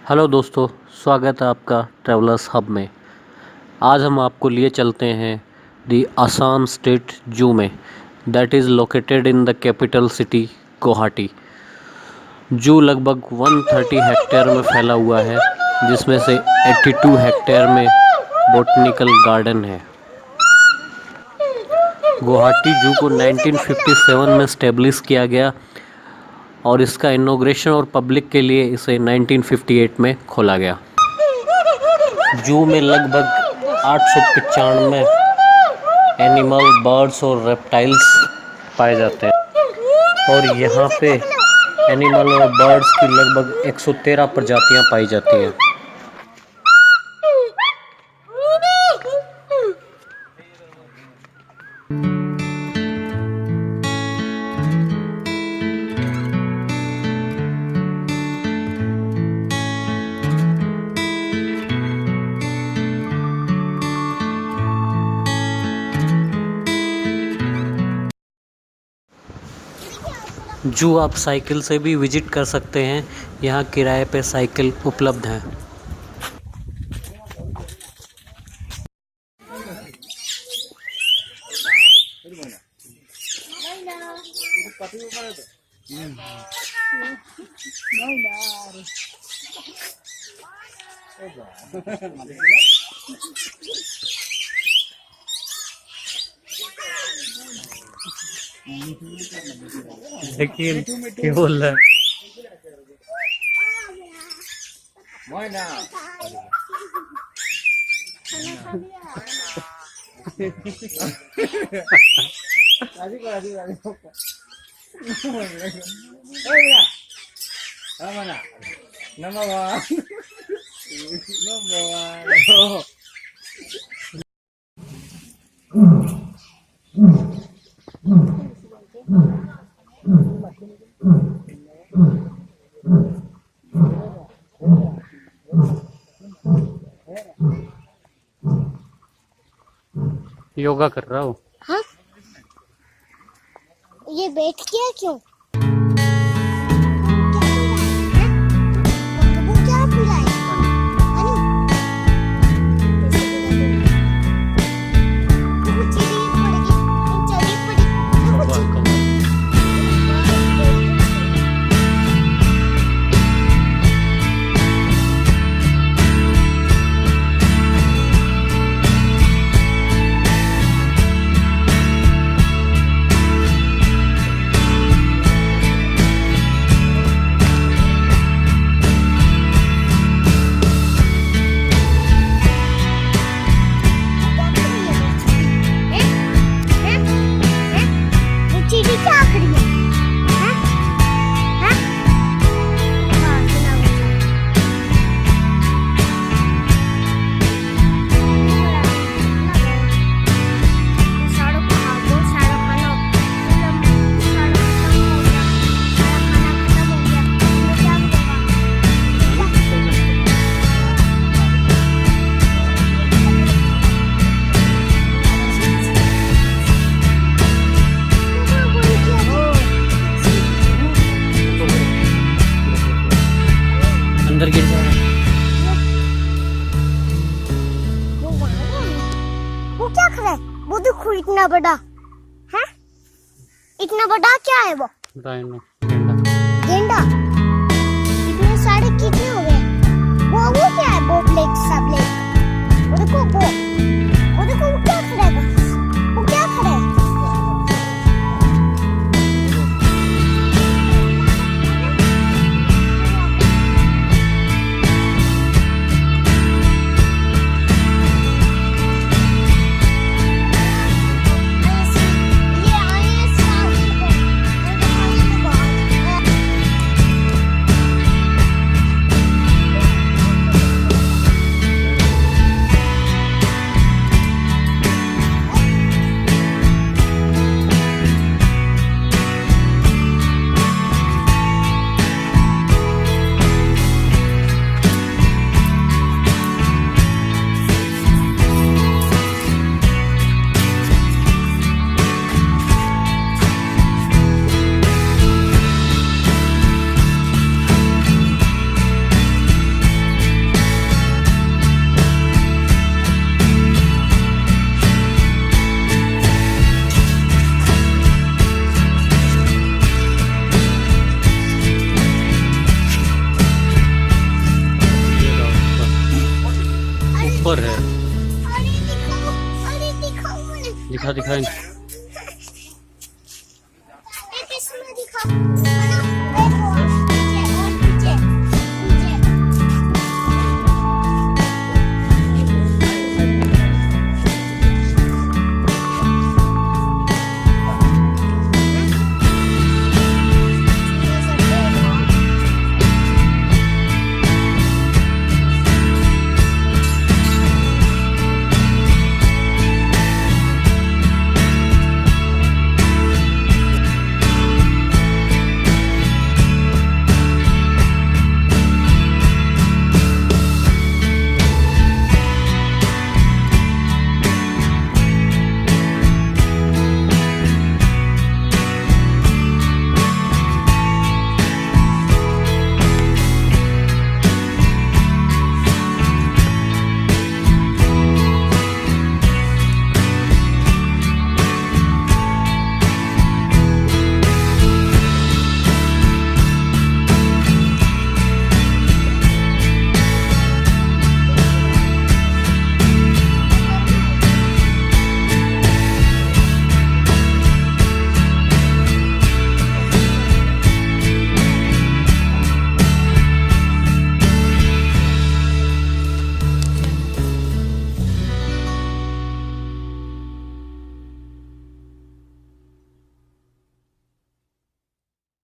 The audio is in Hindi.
हेलो दोस्तों, स्वागत है आपका ट्रैवलर्स हब में। आज हम आपको लिए चलते हैं दी असम स्टेट जू में, that is located in the capital city Guwahati. जू लगभग 130 हेक्टेयर में फैला हुआ है, जिसमें से 82 हेक्टेयर में बोटनिकल गार्डन है। गुवाहाटी जू को 1957 में स्टेब्लिश किया गया और इसका इनॉग्रेशन और पब्लिक के लिए इसे 1958 में खोला गया। जू में लगभग 895 एनिमल, बर्ड्स और रेप्टाइल्स पाए जाते हैं और यहाँ पे एनिमल और बर्ड्स की लगभग 113 प्रजातियाँ पाई जाती हैं। जू आप साइकिल से भी विजिट कर सकते हैं। यहाँ किराए पे साइकिल उपलब्ध है। देखिए क्या बोल रहा है। योगा कर रहा हूँ। हाँ? ये बैठ गया क्यों? अंदर गिर जा रहा है। वो क्या कर रहा है? वो देखो इतना बड़ा है। इतना बड़ा क्या है वो? राइनो, गेंडा। इतने सारे कितने हो गए? वो क्या है? वो ब्लैक सा ब्लैक। वो देखो वो क्या कर रहा है? वो क्या कर रहा है? जानवर है। अरे दिखाओ मुझे। दिखा दिखा। एक इसमें दिखाओ।